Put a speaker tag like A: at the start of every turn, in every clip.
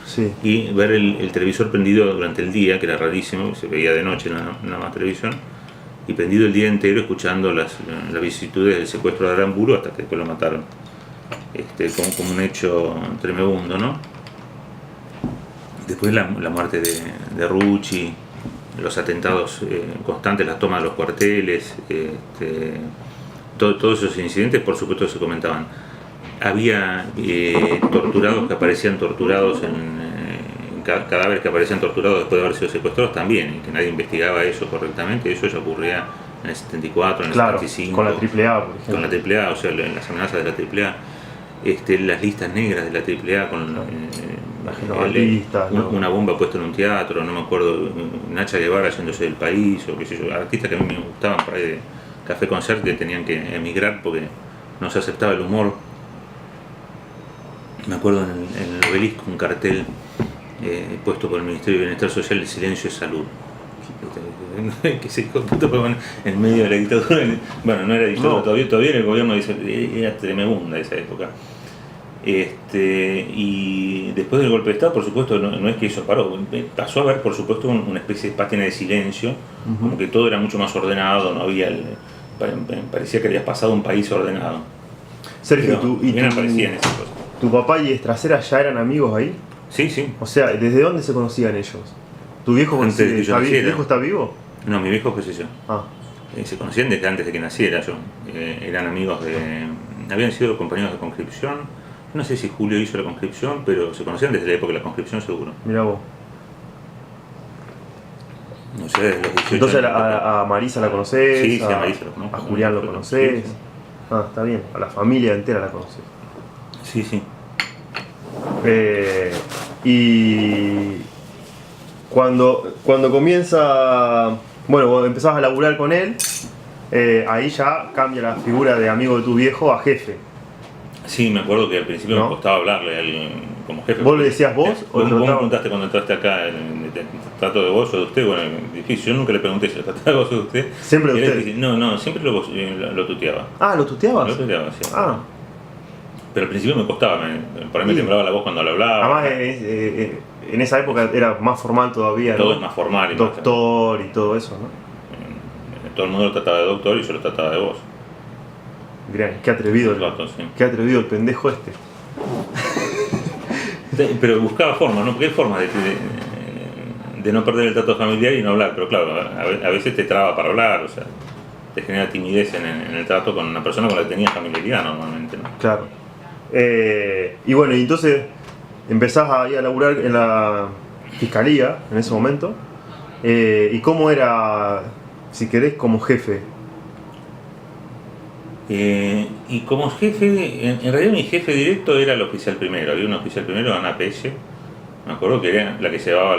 A: Sí.
B: y ver el televisor prendido durante el día, que era rarísimo, se veía de noche nada más televisión, y prendido el día entero escuchando las vicisitudes del secuestro de Aramburu hasta que después lo mataron. Como un hecho tremebundo, ¿no? Después la muerte de Rucci, los atentados constantes, la toma de los cuarteles, todos esos incidentes, por supuesto, se comentaban. Había torturados que aparecían torturados cadáveres que aparecían torturados después de haber sido secuestrados también, y que nadie investigaba eso correctamente. Eso ya ocurría en el 74, en el
A: Claro,
B: 75.
A: con la AAA, por ejemplo.
B: Con la AAA, o sea, en las amenazas de la AAA. Las listas negras de la AAA con una bomba puesta en un teatro, no me acuerdo, Nacha Guevara yéndose del país, o qué sé yo, artistas que a mí me gustaban por ahí de Café Concert, que tenían que emigrar porque no se aceptaba el humor. Me acuerdo en el Obelisco un cartel puesto por el Ministerio de Bienestar Social: el silencio es salud. Que se puso en medio de la dictadura. Bueno, no era dictadura, todavía el gobierno era tremenda esa época. Y después del golpe de Estado, por supuesto, no es que eso paró, pasó a haber, por supuesto, una especie de pátina de silencio, como que todo era mucho más ordenado, no había parecía que habías pasado un país ordenado.
A: Sergio, ¿tu papá y Estracera ya eran amigos ahí?
B: Sí, sí.
A: O sea, ¿desde dónde se conocían ellos? ¿Tu viejo está vivo?
B: No, mi viejo falleció.
A: Ah.
B: Se conocían desde antes de que naciera yo. Eran amigos habían sido compañeros de conscripción. No sé si Julio hizo la conscripción, pero se conocían desde la época de la conscripción seguro.
A: Mirá vos.
B: No sé, desde los 18
A: Entonces a Marisa la conocés,
B: sí, a Marisa lo conozco.
A: A Julián lo conocés.
B: Sí.
A: Ah, está bien. A la familia entera la conocés.
B: Sí, sí.
A: Y cuando comienza, bueno, cuando empezás a laburar con él, ahí ya cambia la figura de amigo de tu viejo a jefe.
B: Sí, me acuerdo que al principio me costaba hablarle a él como jefe.
A: ¿Vos le decías vos?
B: Vos me preguntaste cuando entraste acá, ¿trato de vos o de usted? Bueno, difícil, yo nunca le pregunté si trato de vos o de usted.
A: ¿Siempre de usted?
B: No, siempre lo tuteaba.
A: Ah, ¿lo tuteabas?
B: Lo tuteaba, sí.
A: Ah.
B: Pero al principio me costaba, por ahí me temblaba la voz cuando lo hablaba.
A: Además, en esa época era más formal todavía,
B: todo
A: ¿no?
B: Es más formal. Y
A: doctor y todo eso, ¿no?
B: Todo el mundo lo trataba de doctor y yo lo trataba de vos.
A: Mirá, qué atrevido qué atrevido el pendejo este.
B: Pero buscaba formas, ¿no? Porque hay formas de no perder el trato familiar y no hablar, pero claro, a veces te traba para hablar, o sea, te genera timidez en el trato con una persona con la que tenías familiaridad normalmente, ¿no?
A: Claro. Y bueno, y entonces empezás a ir a laburar en la fiscalía en ese momento. ¿Y cómo era, si querés, como jefe?
B: Y como jefe, en realidad mi jefe directo era el oficial primero. Había un oficial primero, Ana Pelle, me acuerdo que era la que llevaba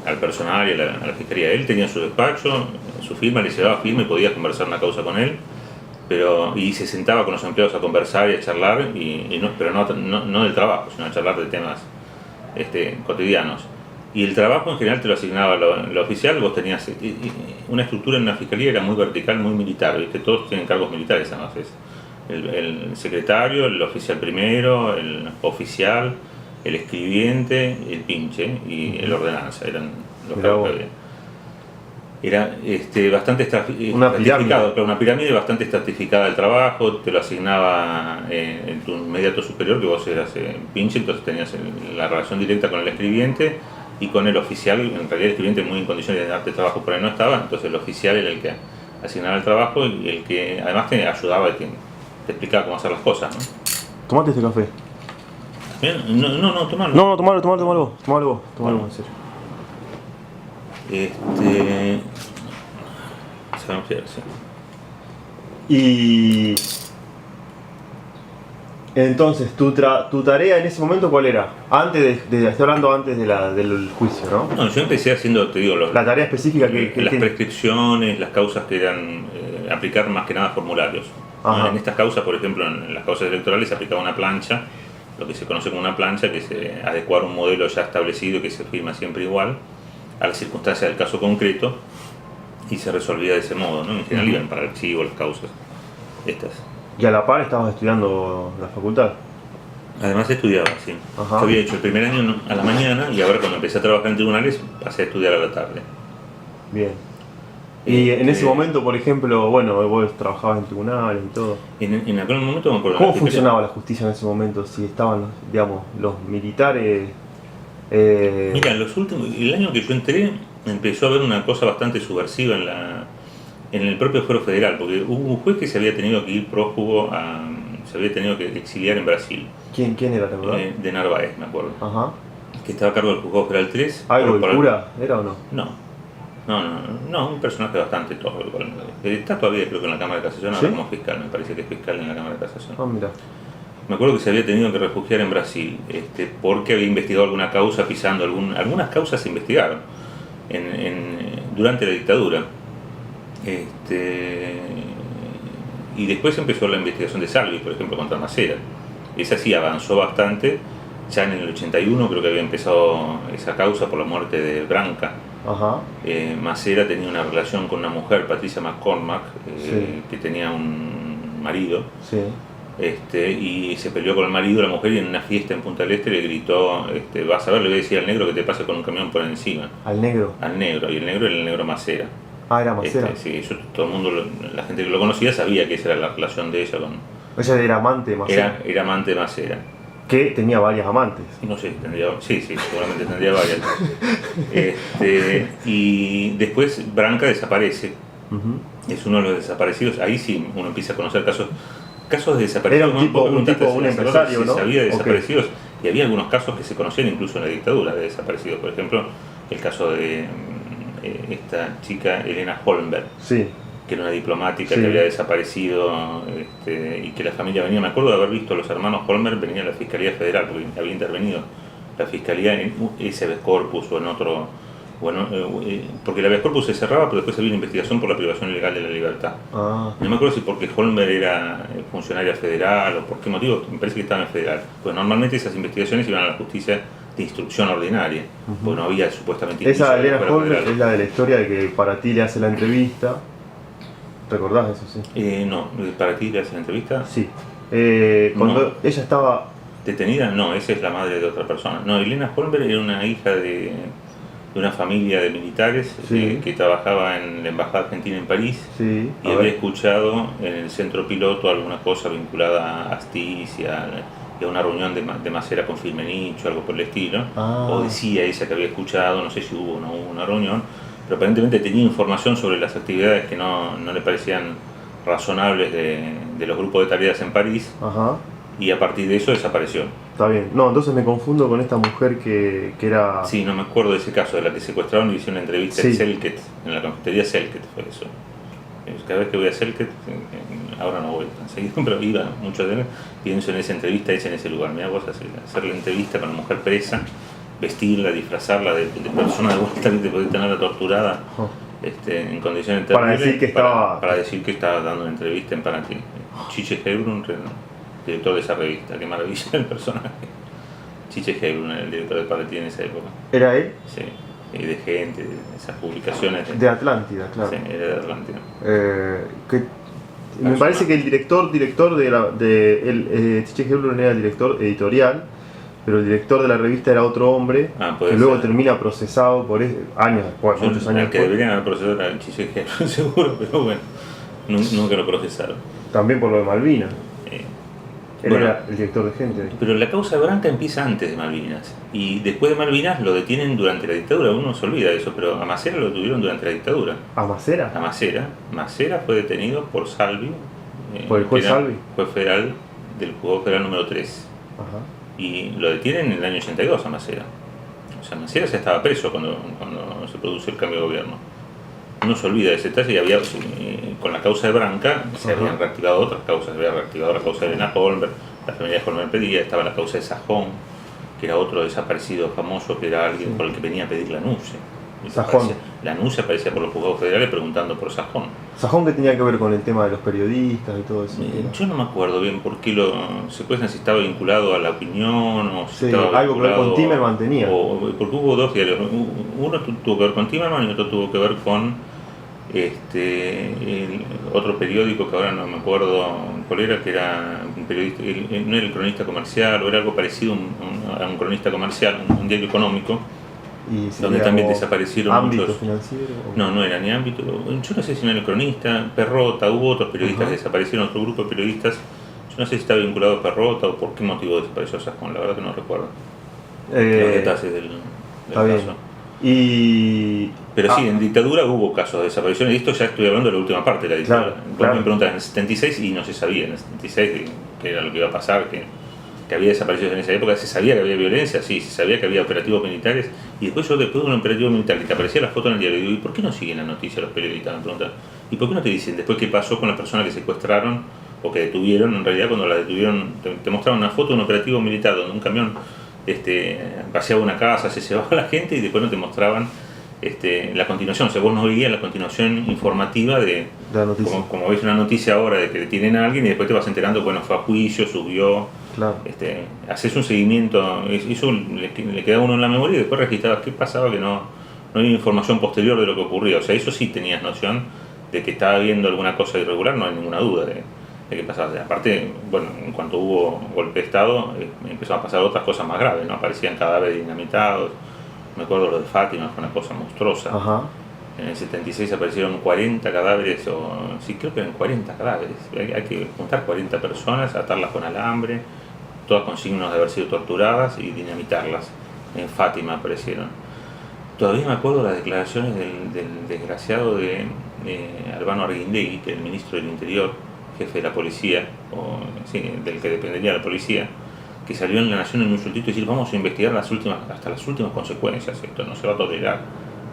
B: al personal y a la fiscalía. Él tenía su despacho, su firma, le llevaba firma y podías conversar una causa con él, y se sentaba con los empleados a conversar y a charlar, pero no del trabajo, sino a charlar de temas cotidianos. Y el trabajo en general te lo asignaba lo oficial. Vos tenías una estructura en una fiscalía, era muy vertical, muy militar, ¿viste? Todos tienen cargos militares además. El secretario, el oficial primero, el oficial, el escribiente, el pinche y el ordenanza, eran los cargos que había. Era bastante estratificado, pero una pirámide bastante estratificada del trabajo. Te lo asignaba en tu inmediato superior, que vos eras pinche, entonces tenías la relación directa con el escribiente y con el oficial. En realidad el escribiente muy en condiciones de darte trabajo por ahí no estaba, entonces el oficial era el que asignaba el trabajo y el que además te ayudaba, te explicaba cómo hacer las cosas, ¿no?
A: ¿Tomate este café?
B: No, tomalo.
A: No, tomalo vos, en serio.
B: Se va a enfriar, sí.
A: Y entonces, ¿tu tarea en ese momento cuál era? Estoy hablando antes del juicio, ¿no?
B: No, yo empecé haciendo, te digo,
A: la tarea específica que
B: las prescripciones, las causas que eran aplicar más que nada formularios. En estas causas, por ejemplo, en las causas electorales se aplicaba una plancha, lo que se conoce como una plancha, que se adecuara un modelo ya establecido que se firma siempre igual a las circunstancias del caso concreto y se resolvía de ese modo, ¿no? En general iban para el archivo las causas estas.
A: ¿Y a la par estabas estudiando la facultad?
B: Además estudiaba, sí.
A: Ajá.
B: Yo había hecho el primer año a la mañana y ahora cuando empecé a trabajar en tribunales pasé a estudiar a la tarde.
A: Bien. Y en ese
B: Este,
A: momento, por ejemplo, bueno, vos trabajabas en tribunales y todo.
B: en aquel momento me acuerdo.
A: ¿Cómo funcionaba la justicia en ese momento? Si estaban, digamos, los militares... eh,
B: Mira, el año que yo entré empezó a haber una cosa bastante subversiva en el propio fuero federal, porque hubo un juez que se había tenido que ir prófugo, se había tenido que exiliar en Brasil,
A: ¿Quién era, la verdad?
B: de Narváez, me acuerdo,
A: Ajá.
B: que estaba a cargo del juzgado federal 3.
A: ¿Algo el cura era o no?
B: No, un personaje bastante torpe. Está todavía creo que en la Cámara de Casación, ahora
A: ¿Sí?
B: como fiscal, me parece que es fiscal en la Cámara de Casación.
A: Ah, mira.
B: Me acuerdo que se había tenido que refugiar en Brasil porque había investigado alguna causa pisando algunas causas se investigaron durante la dictadura. Y después empezó la investigación de Salvi, por ejemplo, contra Macera. Esa sí avanzó bastante. Ya en el 81 creo que había empezado esa causa por la muerte de Branca.
A: Ajá.
B: Macera tenía una relación con una mujer, Patricia McCormack,
A: Sí.
B: que tenía un marido.
A: Sí.
B: Y se peleó con el marido de la mujer y en una fiesta en Punta del Este le gritó, vas a ver, le voy a decir al negro que te pase con un camión por encima.
A: ¿Al negro?
B: Al negro, y el negro era el negro Macera.
A: Ah, era Macera.
B: Sí, todo el mundo, la gente que lo conocía sabía que esa era la relación de ella con...
A: Ella era amante de Macera.
B: Era amante de Macera.
A: Que tenía varias amantes.
B: No sé, sí, seguramente tendría varias. Y después Branca desaparece.
A: Ujú.
B: Es uno de los desaparecidos. Ahí sí uno empieza a conocer casos de desaparecidos.
A: Era un empresario, ¿no?
B: Sabía de desaparecidos.
A: Okay.
B: Y había algunos casos que se conocían incluso en la dictadura de desaparecidos. Por ejemplo, el caso de esta chica Elena Holmberg.
A: Sí.
B: Que era una diplomática
A: Sí.
B: que había desaparecido y que la familia venía, me acuerdo de haber visto a los hermanos Holmer, venía a la Fiscalía Federal, porque había intervenido la Fiscalía en ese habeas corpus o en otro, porque el habeas corpus se cerraba, pero después había una investigación por la privación ilegal de la libertad.
A: Ah.
B: No me acuerdo si porque Holmer era funcionaria federal o por qué motivo, me parece que estaba en federal. Pues normalmente esas investigaciones iban a la justicia de instrucción ordinaria, porque no había supuestamente...
A: Esa Elena
B: fuera
A: Holmberg
B: federal.
A: es la de la historia de que para ti le hace la entrevista. ¿Recordás eso, sí?
B: No, ¿para ti le haces la entrevista?
A: Sí. Cuando ella estaba...
B: ¿Detenida? No, esa es la madre de otra persona. No, Elena Holmberg era una hija de una familia de militares
A: Sí.
B: que trabajaba en la Embajada Argentina en París
A: Sí.
B: y había escuchado en el centro piloto alguna cosa vinculada a Astiz y a una reunión de Macera con Firmenich o algo por el estilo.
A: Ah.
B: O decía ella que había escuchado, no sé si hubo o no hubo una reunión, pero aparentemente tenía información sobre las actividades que no le parecían razonables de los grupos de tareas en París.
A: Ajá.
B: Y a partir de eso desapareció.
A: Está bien. No, entonces me confundo con esta mujer que era...
B: Sí, no me acuerdo de ese caso, de la que secuestraron y hice una entrevista
A: Sí.
B: en Selket, en la cafetería Selket fue eso. Cada vez que voy a Selket, ahora no voy tan seguido, pero iba mucho de él, pienso en esa entrevista hecha en ese lugar. Me hago hacer la entrevista con la mujer presa, vestirla, disfrazarla de persona de vuelta que te podía tenerla torturada en condiciones terribles.
A: Para decir que estaba...
B: Para decir que estaba dando una entrevista en Paraty. Chiche Hebrun, director de esa revista, qué maravilla el personaje. Chiche Hebrun era el director de Paraty en esa época.
A: ¿Era él?
B: Sí, y de gente, de esas publicaciones.
A: De Atlántida, claro.
B: Sí, era de Atlántida.
A: Me parece que el director Chiche Hebrun era el director editorial, pero el director de la revista era otro hombre
B: Puede
A: que luego
B: ser.
A: termina procesado por años después, muchos años
B: El que
A: después.
B: deberían haber procesado era el Chiche Hebrun, seguro, pero bueno, nunca lo procesaron.
A: También por lo de Malvinas. Él
B: Bueno,
A: era el director de gente.
B: pero la causa de Branca empieza antes de Malvinas. Y después de Malvinas lo detienen durante la dictadura. Uno se olvida de eso, pero a Macera lo tuvieron durante la dictadura.
A: ¿A Macera?
B: A Macera fue detenido por Salvi.
A: ¿Por el juez
B: que era
A: Salvi?
B: Juez federal del juzgado federal número 3.
A: Ajá.
B: Y lo detienen en el año 82 a Macera. O sea, Macera ya estaba preso cuando se produce el cambio de gobierno. No se olvida de ese detalle y había, con la causa de Branca se habían reactivado otras causas. Se había reactivado la causa de Elena Holmberg, la familia de Holmberg pedía, estaba la causa de Sajón, que era otro desaparecido famoso, que era alguien por el que venía a pedir la NUCE.
A: Sajón.
B: La NUCE aparecía por los juzgados federales preguntando por Sajón.
A: ¿Sajón qué tenía que ver con el tema de los periodistas y todo eso?
B: Yo no me acuerdo bien por qué se puede saber si estaba vinculado a la opinión o si
A: Sí,
B: estaba
A: algo que ver con Timerman tenía.
B: Porque hubo dos diarios. Uno tuvo que ver con Timerman y otro tuvo que ver con Otro periódico que ahora no me acuerdo cuál era, que era un periodista, no era el cronista comercial, o era algo parecido a un cronista comercial, un diario económico, donde también desaparecieron
A: ámbito
B: muchos.
A: financiero.
B: No, no era ni ámbito. Yo no sé si no era el cronista, Perrota, hubo otros periodistas que desaparecieron, otro grupo de periodistas. Yo no sé si estaba vinculado a Perrota o por qué motivo desapareció Sajón, la verdad que no recuerdo los detalles del
A: Está
B: caso.
A: Bien.
B: Pero sí, en dictadura hubo casos de desaparición, y esto ya estoy hablando de la última parte de la dictadura.
A: Claro.
B: Me preguntan en el 76 y no se sabía en el 76 qué era lo que iba a pasar, que había desaparecidos en esa época. Se sabía que había violencia, sí, se sabía que había operativos militares, y después de un operativo militar que te aparecía la foto en el diario, y digo, ¿y por qué no siguen la noticia los periodistas? Me preguntan, ¿y por qué no te dicen después qué pasó con las personas que secuestraron o que detuvieron? En realidad, cuando la detuvieron, te mostraban una foto de un operativo militar donde un camión vaciaba una casa, se llevaba a la gente, y después no te mostraban la continuación. O sea, vos no veías la continuación informativa de
A: la noticia.
B: Como ves una noticia ahora de que detienen a alguien y después te vas enterando, bueno, fue a juicio, subió.
A: Claro.
B: Haces un seguimiento, eso le queda a uno en la memoria, y después registrabas qué pasaba, que no había información posterior de lo que ocurría. O sea, eso sí tenías noción de que estaba habiendo alguna cosa irregular, no hay ninguna duda de qué pasaba. Aparte, bueno, en cuanto hubo golpe de Estado, empezaron a pasar otras cosas más graves, ¿no? Aparecían cadáveres dinamitados. Me acuerdo lo de Fátima, fue una cosa monstruosa. En el 76 aparecieron 40 cadáveres, sí, creo que eran 40 cadáveres. Hay que juntar 40 personas, atarlas con alambre, todas con signos de haber sido torturadas, y dinamitarlas. En Fátima aparecieron. Todavía me acuerdo las declaraciones del desgraciado de Albano Arguindegui, que es el ministro del Interior, jefe de la policía, del que dependería la policía, que salió en La Nación en un soltito y decir, vamos a investigar hasta las últimas consecuencias, esto no se va a tolerar,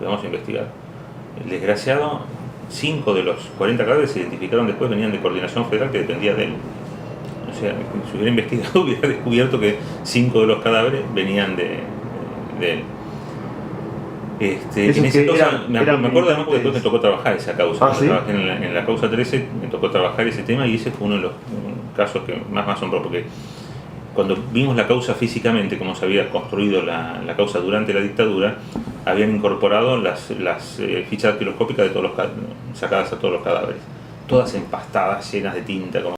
B: vamos a investigar. El desgraciado, 5 de los 40 cadáveres se identificaron después, venían de Coordinación Federal, que dependía de él. O sea, si hubiera investigado, hubiera descubierto que 5 de los cadáveres venían de él. Me acuerdo además porque después me tocó trabajar esa causa.
A: ¿Sí?
B: Trabajé en la causa 13, me tocó trabajar ese tema, y ese fue uno de los casos que más me asombró, porque cuando vimos la causa físicamente, cómo se había construido la causa durante la dictadura, habían incorporado las fichas dactiloscópicas sacadas a todos los cadáveres, todas empastadas, llenas de tinta, como